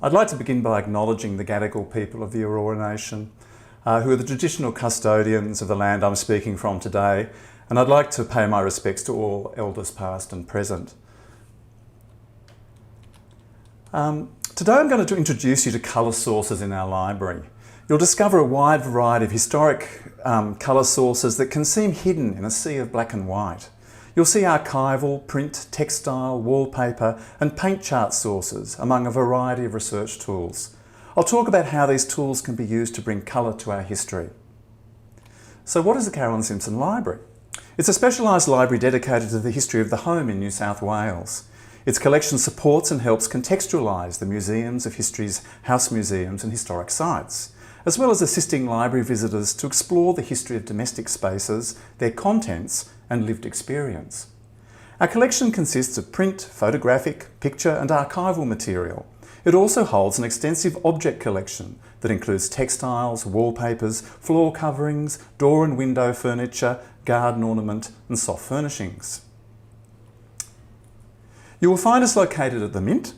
I'd like to begin by acknowledging the Gadigal people of the Aurora Nation, who are the traditional custodians of the land I'm speaking from today, and I'd like to pay my respects to all elders past and present. Today I'm going to introduce you to colour sources in our library. You'll discover a wide variety of historic colour sources that can seem hidden in a sea of black and white. You'll see archival, print, textile, wallpaper and paint chart sources among a variety of research tools. I'll talk about how these tools can be used to bring colour to our history. So what is the Caroline Simpson Library? It's a specialised library dedicated to the history of the home in New South Wales. Its collection supports and helps contextualise the museums of history's house museums and historic sites, as well as assisting library visitors to explore the history of domestic spaces, their contents and lived experience. Our collection consists of print, photographic, picture and archival material. It also holds an extensive object collection that includes textiles, wallpapers, floor coverings, door and window furniture, garden ornament and soft furnishings. You will find us located at the Mint,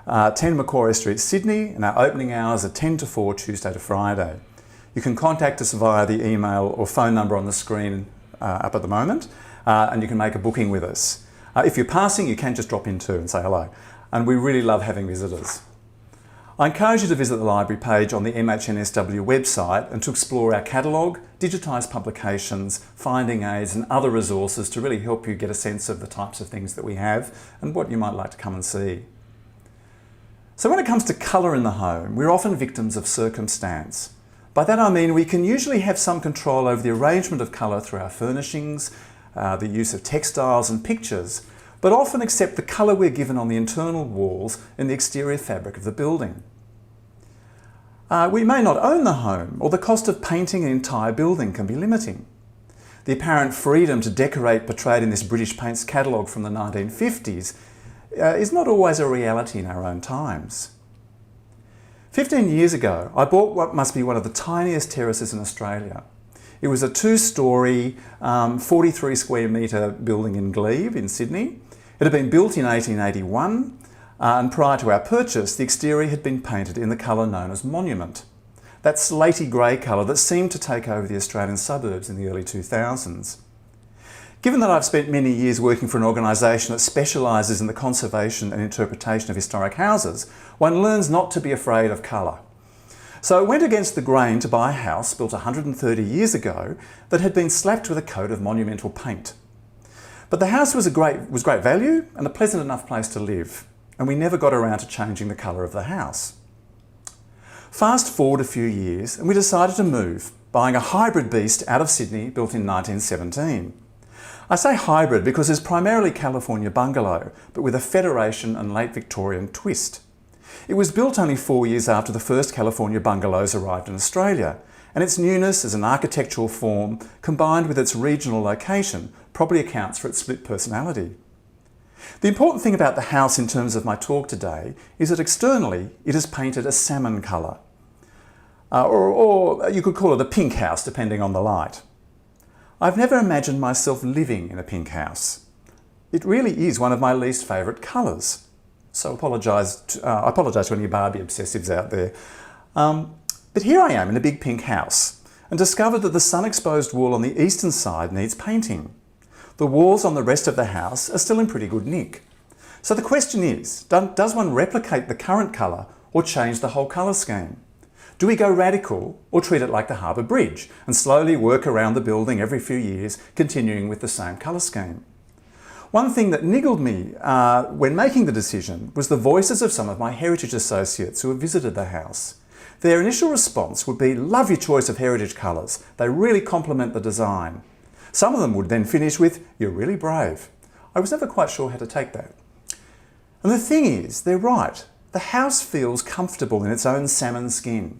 10 Macquarie Street, Sydney, and our opening hours are 10 to 4 Tuesday to Friday. You can contact us via the email or phone number on the screen up at the moment, and you can make a booking with us. If you're passing, you can just drop in too and say hello. And we really love having visitors. I encourage you to visit the library page on the MHNSW website and to explore our catalogue, digitised publications, finding aids and other resources to really help you get a sense of the types of things that we have and what you might like to come and see. So when it comes to colour in the home, we're often victims of circumstance. By that I mean we can usually have some control over the arrangement of colour through our furnishings, the use of textiles and pictures, but often accept the colour we're given on the internal walls and the exterior fabric of the building. We may not own the home, or the cost of painting an entire building can be limiting. The apparent freedom to decorate portrayed in this British Paints catalogue from the 1950s is not always a reality in our own times. 15 years ago, I bought what must be one of the tiniest terraces in Australia. It was a 2-storey, 43 square metre building in Glebe in Sydney. It had been built in 1881, and prior to our purchase, the exterior had been painted in the colour known as Monument, that slaty grey colour that seemed to take over the Australian suburbs in the early 2000s. Given that I've spent many years working for an organisation that specialises in the conservation and interpretation of historic houses, one learns not to be afraid of colour. So it went against the grain to buy a house built 130 years ago that had been slapped with a coat of monumental paint. But the house was great value and a pleasant enough place to live, and we never got around to changing the colour of the house. Fast forward a few years and we decided to move, buying a hybrid beast out of Sydney built in 1917. I say hybrid because it's primarily California bungalow, but with a Federation and late Victorian twist. It was built only 4 years after the first California bungalows arrived in Australia, and its newness as an architectural form, combined with its regional location, probably accounts for its split personality. The important thing about the house in terms of my talk today is that externally it is painted a salmon colour, or you could call it a pink house depending on the light. I've never imagined myself living in a pink house. It really is one of my least favourite colours. So I apologise to any Barbie obsessives out there. But here I am in a big pink house and discovered that the sun-exposed wall on the eastern side needs painting. The walls on the rest of the house are still in pretty good nick. So the question is, does one replicate the current colour or change the whole colour scheme? Do we go radical or treat it like the Harbour Bridge and slowly work around the building every few years, continuing with the same colour scheme? One thing that niggled me when making the decision was the voices of some of my heritage associates who have visited the house. Their initial response would be, "Love your choice of heritage colours. They really complement the design." Some of them would then finish with, "You're really brave." I was never quite sure how to take that. And the thing is, they're right. The house feels comfortable in its own salmon skin.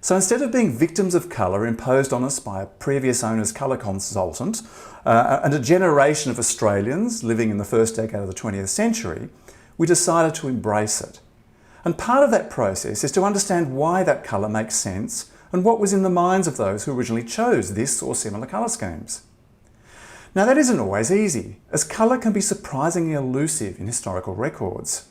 So instead of being victims of colour imposed on us by a previous owner's colour consultant and a generation of Australians living in the first decade of the 20th century, we decided to embrace it. And part of that process is to understand why that colour makes sense and what was in the minds of those who originally chose this or similar colour schemes. Now that isn't always easy, as colour can be surprisingly elusive in historical records.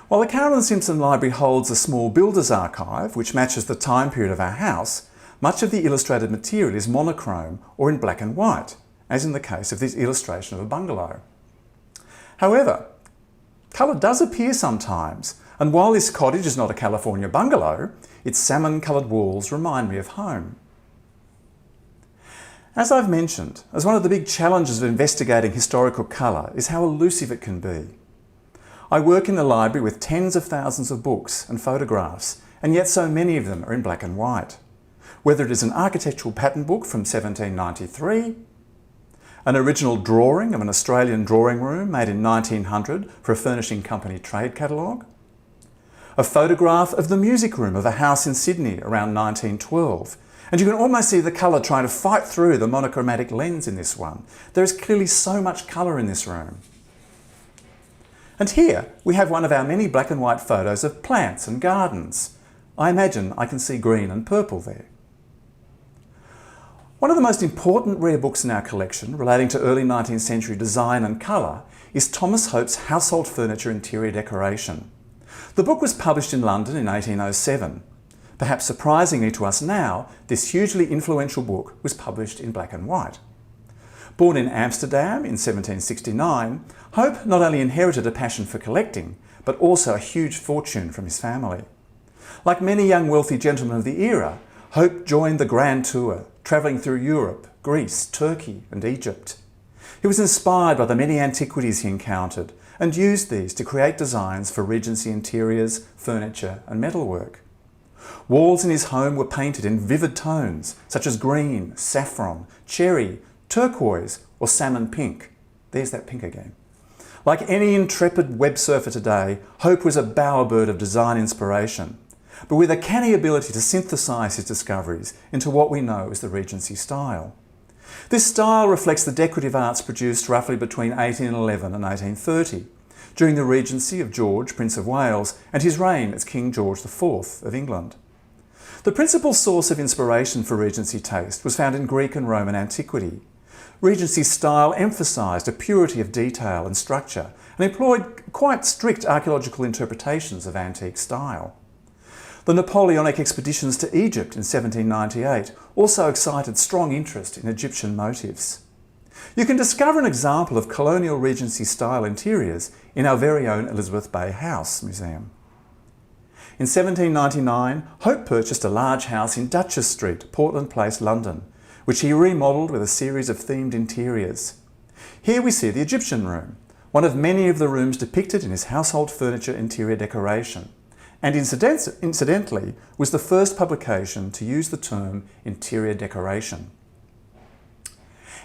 While the Caroline Simpson Library holds a small builder's archive which matches the time period of our house, much of the illustrated material is monochrome or in black and white, as in the case of this illustration of a bungalow. However, colour does appear sometimes, and while this cottage is not a California bungalow, its salmon-coloured walls remind me of home. As I've mentioned, as one of the big challenges of investigating historical colour is how elusive it can be. I work in the library with tens of thousands of books and photographs, and yet so many of them are in black and white. Whether it is an architectural pattern book from 1793, an original drawing of an Australian drawing room made in 1900 for a furnishing company trade catalogue, a photograph of the music room of a house in Sydney around 1912, and you can almost see the colour trying to fight through the monochromatic lens in this one. There is clearly so much colour in this room. And here we have one of our many black and white photos of plants and gardens. I imagine I can see green and purple there. One of the most important rare books in our collection relating to early 19th century design and colour is Thomas Hope's Household Furniture Interior Decoration. The book was published in London in 1807. Perhaps surprisingly to us now, this hugely influential book was published in black and white. Born in Amsterdam in 1769, Hope not only inherited a passion for collecting, but also a huge fortune from his family. Like many young wealthy gentlemen of the era, Hope joined the Grand Tour, travelling through Europe, Greece, Turkey and Egypt. He was inspired by the many antiquities he encountered and used these to create designs for Regency interiors, furniture and metalwork. Walls in his home were painted in vivid tones such as green, saffron, cherry, turquoise or salmon pink. There's that pink again. Like any intrepid web surfer today, Hope was a bowerbird of design inspiration, but with a canny ability to synthesise his discoveries into what we know as the Regency style. This style reflects the decorative arts produced roughly between 1811 and 1830, during the regency of George, Prince of Wales, and his reign as King George IV of England. The principal source of inspiration for Regency taste was found in Greek and Roman antiquity. Regency style emphasised a purity of detail and structure and employed quite strict archaeological interpretations of antique style. The Napoleonic expeditions to Egypt in 1798 also excited strong interest in Egyptian motifs. You can discover an example of colonial Regency style interiors in our very own Elizabeth Bay House Museum. In 1799, Hope purchased a large house in Duchess Street, Portland Place, London, which he remodelled with a series of themed interiors. Here we see the Egyptian room, one of many of the rooms depicted in his household furniture interior decoration, and incidentally was the first publication to use the term interior decoration.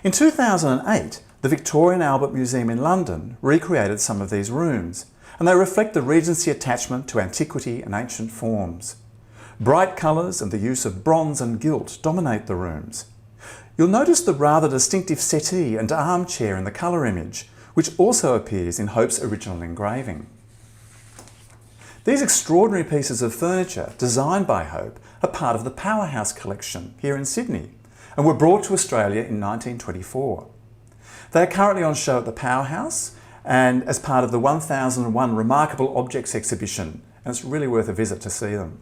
In 2008, the Victoria and Albert Museum in London recreated some of these rooms, and they reflect the Regency attachment to antiquity and ancient forms. Bright colours and the use of bronze and gilt dominate the rooms. You'll notice the rather distinctive settee and armchair in the colour image, which also appears in Hope's original engraving. These extraordinary pieces of furniture, designed by Hope, are part of the Powerhouse collection here in Sydney and were brought to Australia in 1924. They are currently on show at the Powerhouse and as part of the 1001 Remarkable Objects exhibition, and it's really worth a visit to see them.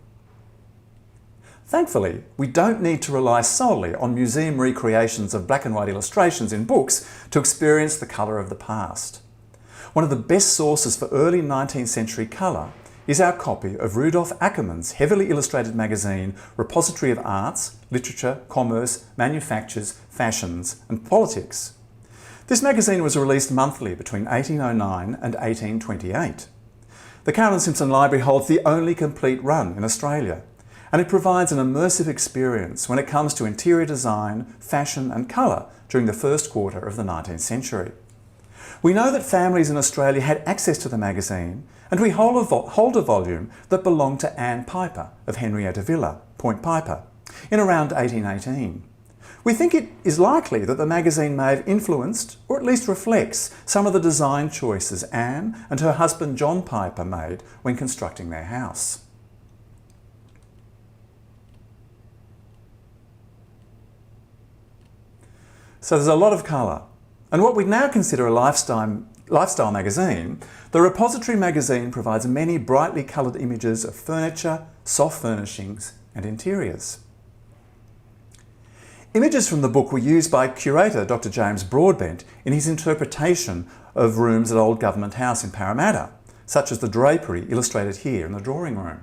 Thankfully, we don't need to rely solely on museum recreations of black and white illustrations in books to experience the colour of the past. One of the best sources for early 19th century colour is our copy of Rudolf Ackermann's heavily illustrated magazine Repository of Arts, Literature, Commerce, Manufactures, Fashions and Politics. This magazine was released monthly between 1809 and 1828. The Caroline Simpson Library holds the only complete run in Australia, and it provides an immersive experience when it comes to interior design, fashion and colour during the first quarter of the 19th century. We know that families in Australia had access to the magazine, and we hold a volume that belonged to Anne Piper of Henrietta Villa, Point Piper, in around 1818. We think it is likely that the magazine may have influenced, or at least reflects, some of the design choices Anne and her husband John Piper made when constructing their house. So there's a lot of colour, and what we now consider a lifetime lifestyle magazine, the Repository magazine provides many brightly coloured images of furniture, soft furnishings and interiors. Images from the book were used by curator Dr. James Broadbent in his interpretation of rooms at Old Government House in Parramatta, such as the drapery illustrated here in the drawing room.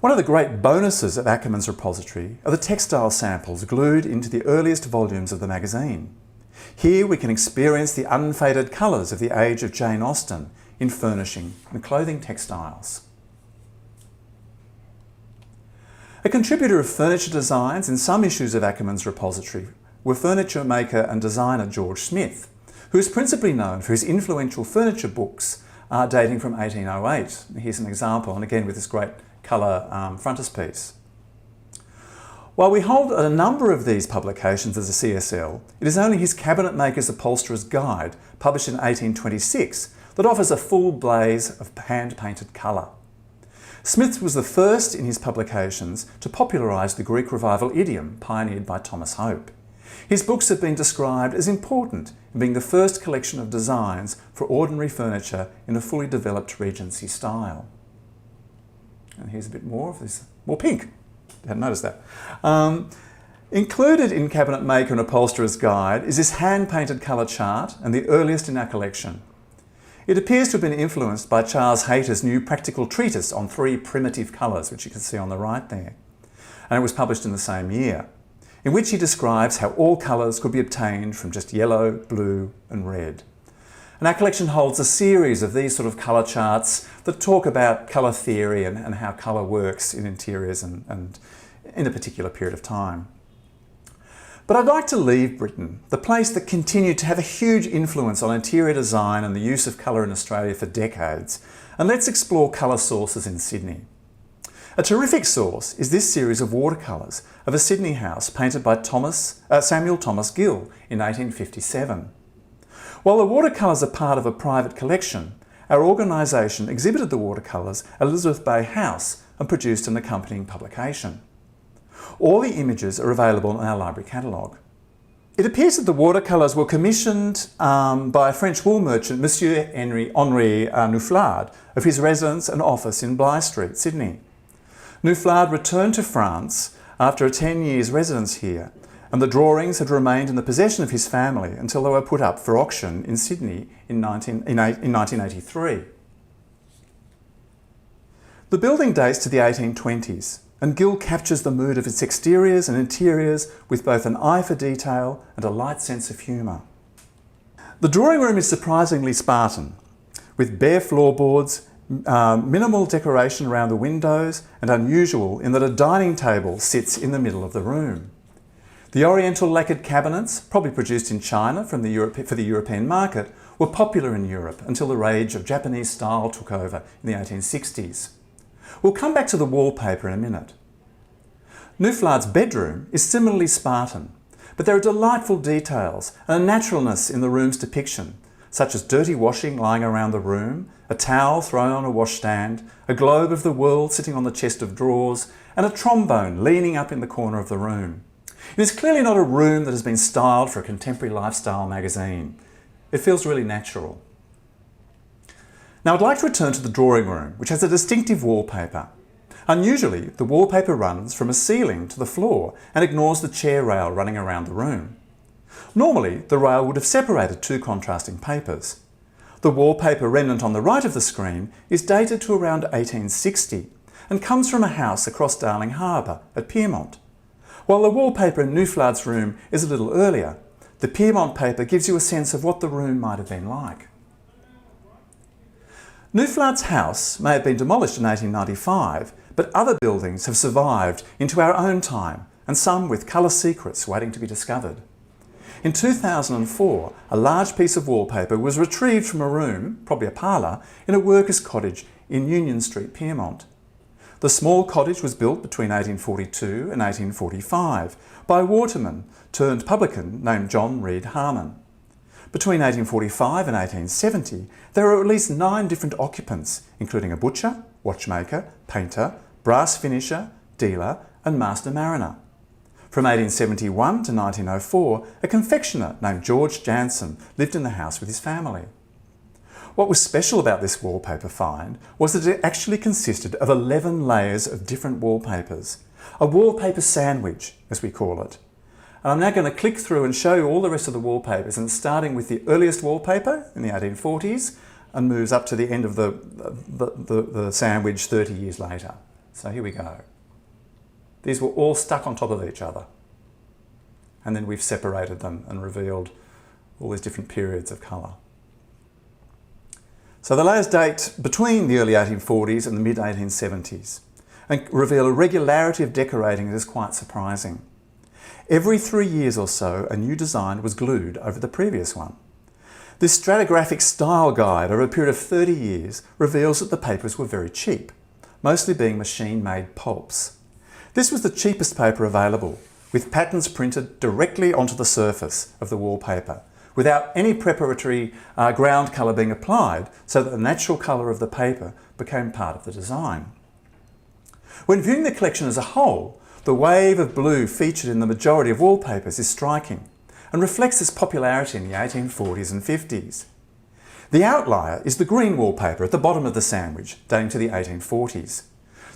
One of the great bonuses of Ackermann's repository are the textile samples glued into the earliest volumes of the magazine. Here we can experience the unfaded colours of the age of Jane Austen in furnishing and clothing textiles. A contributor of furniture designs in some issues of Ackermann's repository were furniture maker and designer George Smith, who is principally known for his influential furniture books dating from 1808. Here's an example, and again with this great colour frontispiece. While we hold a number of these publications as a CSL, it is only his Cabinet Maker's Upholsterer's Guide, published in 1826, that offers a full blaze of hand-painted colour. Smith was the first in his publications to popularise the Greek Revival idiom pioneered by Thomas Hope. His books have been described as important in being the first collection of designs for ordinary furniture in a fully developed Regency style. And here's a bit more of this, more pink. I hadn't noticed that. Included in Cabinet Maker and Upholsterer's Guide is this hand-painted colour chart and the earliest in our collection. It appears to have been influenced by Charles Hayter's new practical treatise on 3 primitive colours, which you can see on the right there. And it was published in the same year, in which he describes how all colours could be obtained from just yellow, blue and red. And our collection holds a series of these sort of colour charts that talk about colour theory and how colour works in interiors and in a particular period of time. But I'd like to leave Britain, the place that continued to have a huge influence on interior design and the use of colour in Australia for decades, and let's explore colour sources in Sydney. A terrific source is this series of watercolours of a Sydney house painted by Samuel Thomas Gill in 1857. While the watercolours are part of a private collection, our organisation exhibited the watercolours at Elizabeth Bay House and produced an accompanying publication. All the images are available in our library catalogue. It appears that the watercolours were commissioned by a French wool merchant, Monsieur Henri Neuflard, of his residence and office in Bligh Street, Sydney. Neuflard returned to France after a 10 years residence here, and the drawings had remained in the possession of his family until they were put up for auction in Sydney in 1983. The building dates to the 1820s, and Gill captures the mood of its exteriors and interiors with both an eye for detail and a light sense of humour. The drawing room is surprisingly Spartan, with bare floorboards, minimal decoration around the windows, and unusual in that a dining table sits in the middle of the room. The oriental lacquered cabinets, probably produced in China for the European market, were popular in Europe until the rage of Japanese style took over in the 1860s. We'll come back to the wallpaper in a minute. Neuflard's bedroom is similarly Spartan, but there are delightful details and a naturalness in the room's depiction, such as dirty washing lying around the room, a towel thrown on a washstand, a globe of the world sitting on the chest of drawers, and a trombone leaning up in the corner of the room. It is clearly not a room that has been styled for a contemporary lifestyle magazine. It feels really natural. Now I'd like to return to the drawing room, which has a distinctive wallpaper. Unusually, the wallpaper runs from a ceiling to the floor and ignores the chair rail running around the room. Normally, the rail would have separated 2 contrasting papers. The wallpaper remnant on the right of the screen is dated to around 1860 and comes from a house across Darling Harbour at Pyrmont. While the wallpaper in Neuflard's room is a little earlier, the Pyrmont paper gives you a sense of what the room might have been like. Neuflard's house may have been demolished in 1895, but other buildings have survived into our own time, and some with colour secrets waiting to be discovered. In 2004, a large piece of wallpaper was retrieved from a room, probably a parlour, in a workers' cottage in Union Street, Pyrmont. The small cottage was built between 1842 and 1845 by a waterman turned publican named John Reed Harmon. Between 1845 and 1870, there were at least 9 different occupants, including a butcher, watchmaker, painter, brass finisher, dealer and master mariner. From 1871 to 1904, a confectioner named George Jansen lived in the house with his family. What was special about this wallpaper find was that it actually consisted of 11 layers of different wallpapers, a wallpaper sandwich, as we call it. And I'm now going to click through and show you all the rest of the wallpapers, and starting with the earliest wallpaper in the 1840s and moves up to the end of the sandwich 30 years later. So here we go. These were all stuck on top of each other. And then we've separated them and revealed all these different periods of colour. So the layers date between the early 1840s and the mid-1870s and reveal a regularity of decorating that is quite surprising. Every 3 years or so, a new design was glued over the previous one. This stratigraphic style guide over a period of 30 years reveals that the papers were very cheap, mostly being machine-made pulps. This was the cheapest paper available, with patterns printed directly onto the surface of the wallpaper, without any preparatory ground colour being applied, so that the natural colour of the paper became part of the design. When viewing the collection as a whole, the wave of blue featured in the majority of wallpapers is striking and reflects this popularity in the 1840s and 50s. The outlier is the green wallpaper at the bottom of the sandwich, dating to the 1840s.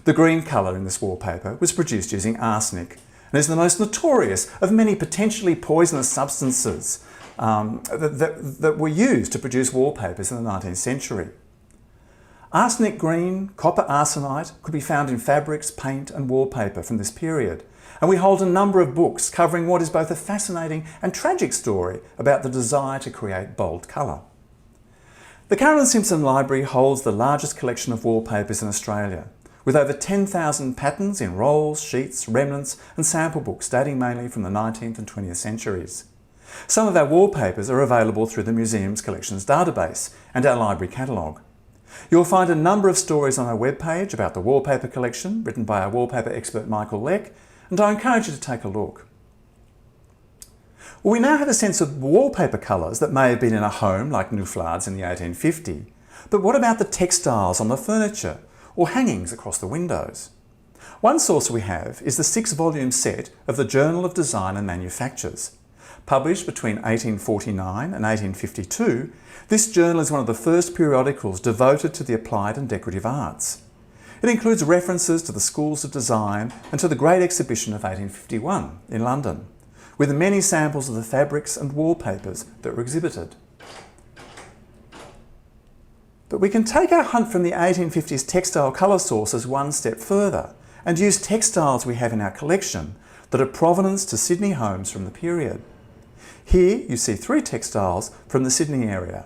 The green colour in this wallpaper was produced using arsenic and is the most notorious of many potentially poisonous substances that were used to produce wallpapers in the 19th century. Arsenic green, copper arsenite could be found in fabrics, paint and wallpaper from this period, and we hold a number of books covering what is both a fascinating and tragic story about the desire to create bold colour. The Caroline Simpson Library holds the largest collection of wallpapers in Australia, with over 10,000 patterns in rolls, sheets, remnants and sample books dating mainly from the 19th and 20th centuries. Some of our wallpapers are available through the museum's collections database and our library catalogue. You'll find a number of stories on our webpage about the wallpaper collection, written by our wallpaper expert Michael Leck, and I encourage you to take a look. Well, we now have a sense of wallpaper colours that may have been in a home like Neuflard's in the 1850, but what about the textiles on the furniture or hangings across the windows? One source we have is the 6-volume set of the Journal of Design and Manufactures. Published between 1849 and 1852, this journal is one of the first periodicals devoted to the applied and decorative arts. It includes references to the schools of design and to the Great Exhibition of 1851 in London, with many samples of the fabrics and wallpapers that were exhibited. But we can take our hunt from the 1850s textile colour sources one step further and use textiles we have in our collection that are provenance to Sydney homes from the period. Here you see 3 textiles from the Sydney area.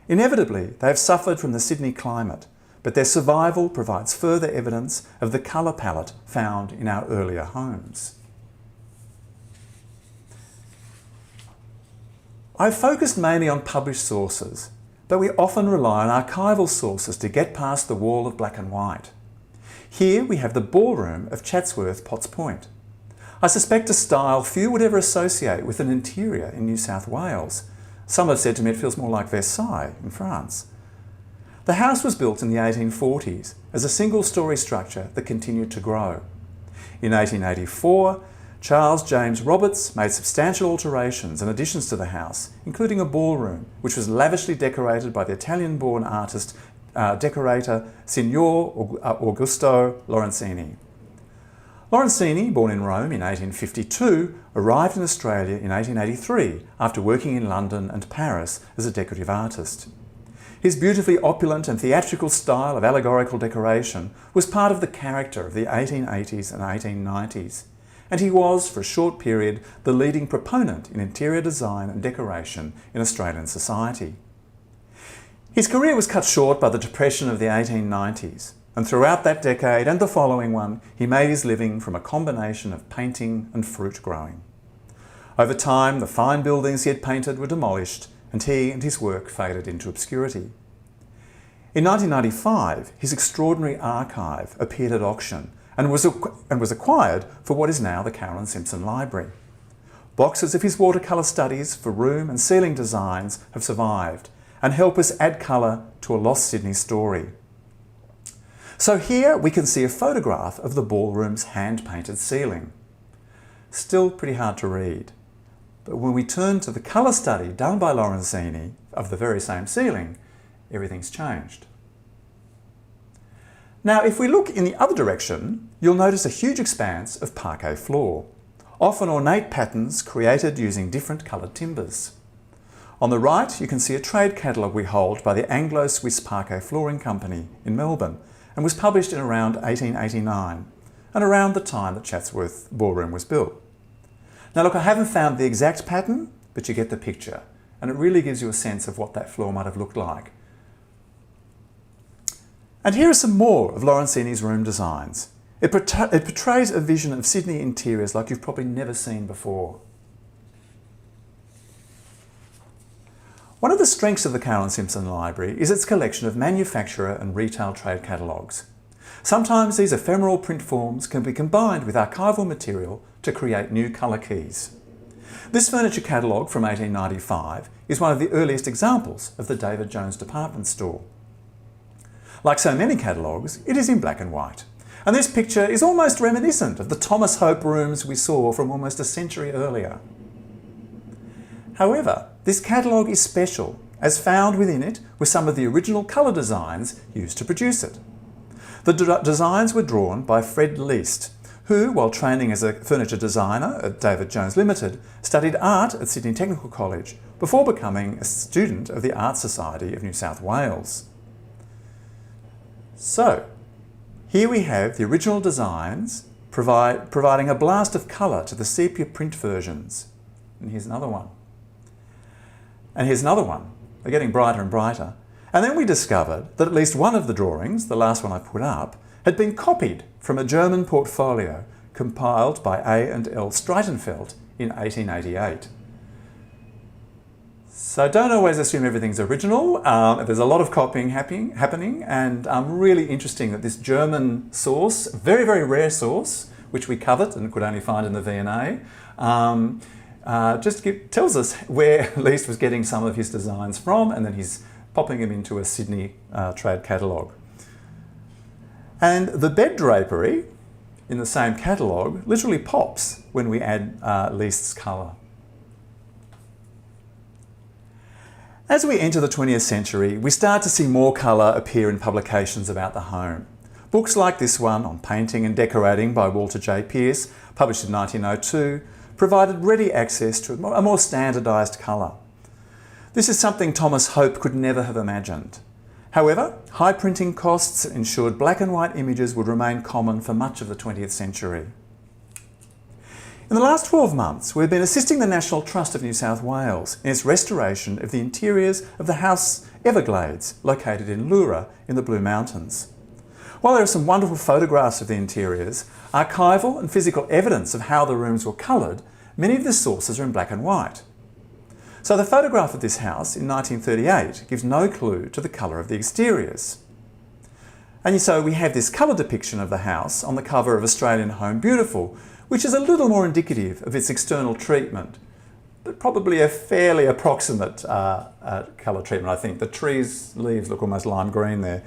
Inevitably, they have suffered from the Sydney climate, but their survival provides further evidence of the colour palette found in our earlier homes. I've focused mainly on published sources, but we often rely on archival sources to get past the wall of black and white. Here we have the ballroom of Chatsworth, Potts Point. I suspect a style few would ever associate with an interior in New South Wales. Some have said to me it feels more like Versailles in France. The house was built in the 1840s as a single-storey structure that continued to grow. In 1884, Charles James Roberts made substantial alterations and additions to the house, including a ballroom, which was lavishly decorated by the Italian-born artist, decorator Signor Augusto Lorenzini. Lorenzini, born in Rome in 1852, arrived in Australia in 1883 after working in London and Paris as a decorative artist. His beautifully opulent and theatrical style of allegorical decoration was part of the character of the 1880s and 1890s, and he was, for a short period, the leading proponent in interior design and decoration in Australian society. His career was cut short by the Depression of the 1890s, and throughout that decade and the following one, he made his living from a combination of painting and fruit growing. Over time, the fine buildings he had painted were demolished, and he and his work faded into obscurity. In 1995, his extraordinary archive appeared at auction and was acquired for what is now the Caroline Simpson Library. Boxes of his watercolour studies for room and ceiling designs have survived and help us add colour to a lost Sydney story. So here we can see a photograph of the ballroom's hand-painted ceiling. still pretty hard to read. But when we turn to the colour study done by Lorenzini of the very same ceiling, everything's changed. Now, if we look in the other direction, you'll notice a huge expanse of parquet floor, often ornate patterns created using different coloured timbers. On the right, you can see a trade catalogue we hold by the Anglo-Swiss Parquet Flooring Company in Melbourne and was published in around 1889 and around the time that Chatsworth Ballroom was built. Now look, I haven't found the exact pattern, but you get the picture, and it really gives you a sense of what that floor might have looked like. And here are some more of Lorenzini's room designs. It portrays a vision of Sydney interiors like you've probably never seen before. One of the strengths of the Caroline Simpson Library is its collection of manufacturer and retail trade catalogues. Sometimes these ephemeral print forms can be combined with archival material to create new colour keys. This furniture catalogue from 1895 is one of the earliest examples of the David Jones department store. Like so many catalogues, it is in black and white. And this picture is almost reminiscent of the Thomas Hope rooms we saw from almost a century earlier. However, this catalogue is special, as found within it were some of the original colour designs used to produce it. The designs were drawn by Fred Least, who, while training as a furniture designer at David Jones Limited, studied art at Sydney Technical College before becoming a student of the Art Society of New South Wales. So, here we have the original designs providing a blast of colour to the sepia print versions. And here's another one. And here's another one. They're getting brighter and brighter. And then we discovered that at least one of the drawings, the last one I put up, had been copied from a German portfolio compiled by A&L Streitenfeld in 1888. So don't always assume everything's original. There's a lot of copying happening, and really interesting that this German source, very, very rare source, which we covet and could only find in the V&A, tells us where Least was getting some of his designs from, and then he's popping them into a Sydney trade catalogue. And the bed drapery in the same catalogue literally pops when we add Least's colour. As we enter the 20th century, we start to see more colour appear in publications about the home. Books like this one on painting and decorating by Walter J. Pearce, published in 1902, provided ready access to a more standardised colour. This is something Thomas Hope could never have imagined. However, high printing costs ensured black and white images would remain common for much of the 20th century. In the last 12 months, we've been assisting the National Trust of New South Wales in its restoration of the interiors of the House Everglades, located in Leura in the Blue Mountains. While there are some wonderful photographs of the interiors, archival and physical evidence of how the rooms were coloured, many of the sources are in black and white. So the photograph of this house in 1938 gives no clue to the colour of the exteriors. And so we have this colour depiction of the house on the cover of Australian Home Beautiful, which is a little more indicative of its external treatment, but probably a fairly approximate colour treatment, I think. The trees' leaves look almost lime green there.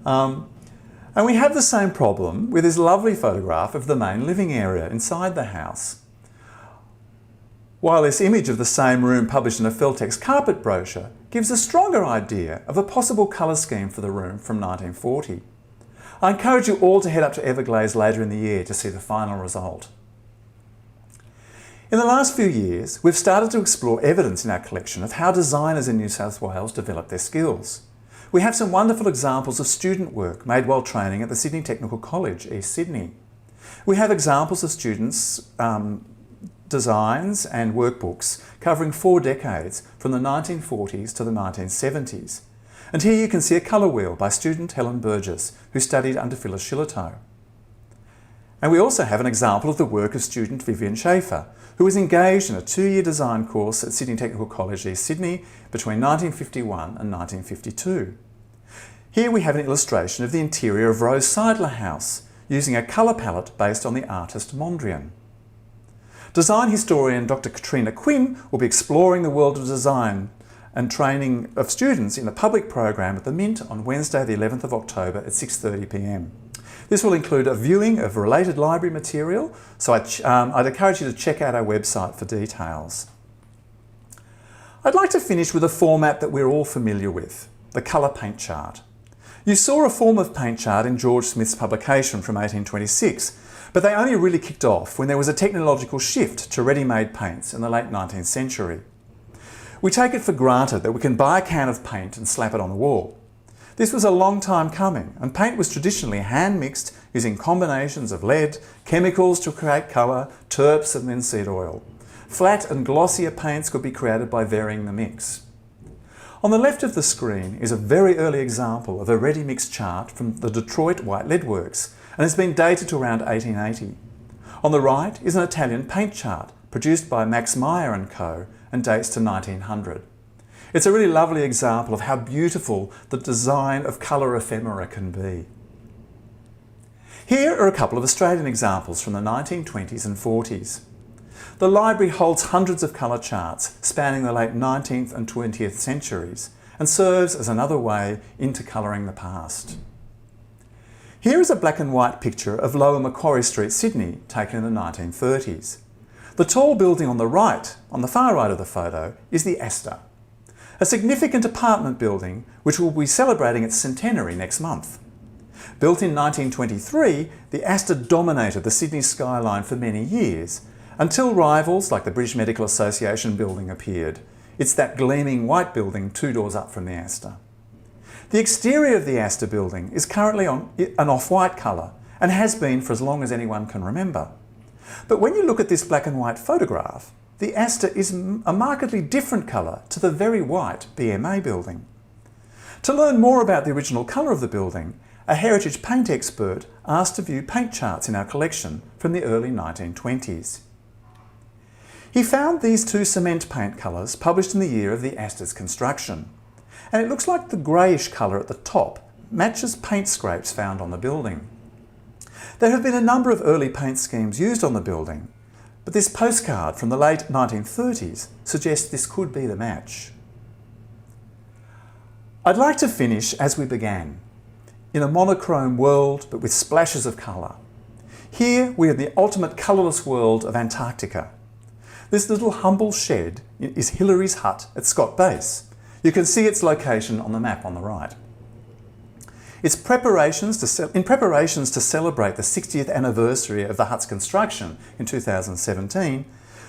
And we have the same problem with this lovely photograph of the main living area inside the house. While this image of the same room published in a Feltex carpet brochure gives a stronger idea of a possible colour scheme for the room from 1940. I encourage you all to head up to Everglades later in the year to see the final result. In the last few years, we've started to explore evidence in our collection of how designers in New South Wales develop their skills. We have some wonderful examples of student work made while training at the Sydney Technical College, East Sydney. We have examples of students' designs and workbooks covering 4 decades from the 1940s to the 1970s. And here you can see a colour wheel by student Helen Burgess, who studied under Phyllis Shillitoe. And we also have an example of the work of student Vivian Schaefer, who was engaged in a 2-year design course at Sydney Technical College, East Sydney, between 1951 and 1952. Here we have an illustration of the interior of Rose Seidler House, using a colour palette based on the artist Mondrian. Design historian Dr. Katrina Quinn will be exploring the world of design and training of students in a public program at the Mint on Wednesday the 11th of October at 6:30 p.m. This will include a viewing of related library material, so I'd encourage you to check out our website for details. I'd like to finish with a format that we're all familiar with, the colour paint chart. You saw a form of paint chart in George Smith's publication from 1826, but they only really kicked off when there was a technological shift to ready-made paints in the late 19th century. We take it for granted that we can buy a can of paint and slap it on the wall. This was a long time coming, and paint was traditionally hand-mixed using combinations of lead, chemicals to create colour, terps and linseed oil. Flat and glossier paints could be created by varying the mix. On the left of the screen is a very early example of a ready-mix chart from the Detroit White Lead Works, and has been dated to around 1880. On the right is an Italian paint chart produced by Max Meyer & Co. and dates to 1900. It's a really lovely example of how beautiful the design of colour ephemera can be. Here are a couple of Australian examples from the 1920s and 40s. The library holds hundreds of colour charts spanning the late 19th and 20th centuries and serves as another way into colouring the past. Here is a black and white picture of Lower Macquarie Street, Sydney, taken in the 1930s. The tall building on the far right of the photo, is the Astor, a significant apartment building which will be celebrating its centenary next month. Built in 1923, the Astor dominated the Sydney skyline for many years, until rivals like the British Medical Association building appeared. It's that gleaming white building 2 doors up from the Astor. The exterior of the Astor building is currently an off-white colour and has been for as long as anyone can remember. But when you look at this black and white photograph, the Astor is a markedly different colour to the very white BMA building. To learn more about the original colour of the building, a heritage paint expert asked to view paint charts in our collection from the early 1920s. He found these 2 cement paint colours published in the year of the Astor's construction, and it looks like the greyish colour at the top matches paint scrapes found on the building. There have been a number of early paint schemes used on the building, but this postcard from the late 1930s suggests this could be the match. I'd like to finish as we began, in a monochrome world but with splashes of colour. Here we are in the ultimate colourless world of Antarctica. This little humble shed is Hillary's hut at Scott Base. You can see its location on the map on the right. In preparations to celebrate the 60th anniversary of the hut's construction in 2017,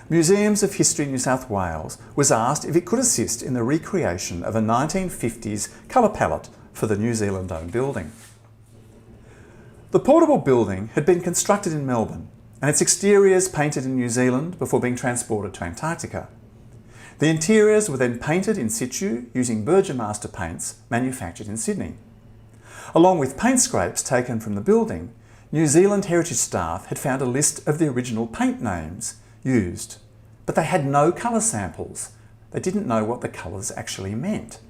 Museums of History New South Wales was asked if it could assist in the recreation of a 1950s colour palette for the New Zealand-owned building. The portable building had been constructed in Melbourne and its exteriors painted in New Zealand before being transported to Antarctica. The interiors were then painted in situ using Burgomaster paints manufactured in Sydney. Along with paint scrapes taken from the building, New Zealand heritage staff had found a list of the original paint names used, but they had no colour samples. They didn't know what the colours actually meant.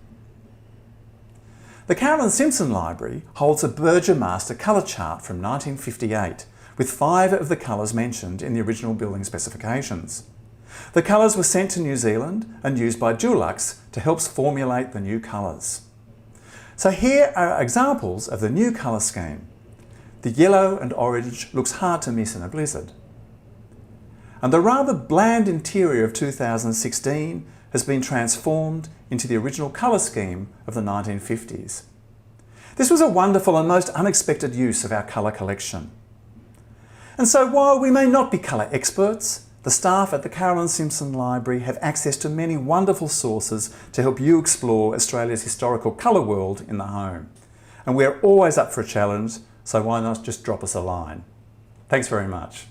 The Caroline Simpson Library holds a Burgomaster colour chart from 1958, with 5 of the colours mentioned in the original building specifications. The colours were sent to New Zealand and used by Dulux to help formulate the new colours. So here are examples of the new colour scheme. The yellow and orange looks hard to miss in a blizzard. And the rather bland interior of 2016 has been transformed into the original colour scheme of the 1950s. This was a wonderful and most unexpected use of our colour collection. And so while we may not be colour experts, the staff at the Caroline Simpson Library have access to many wonderful sources to help you explore Australia's historical colour world in the home. And we're always up for a challenge, so why not just drop us a line? Thanks very much.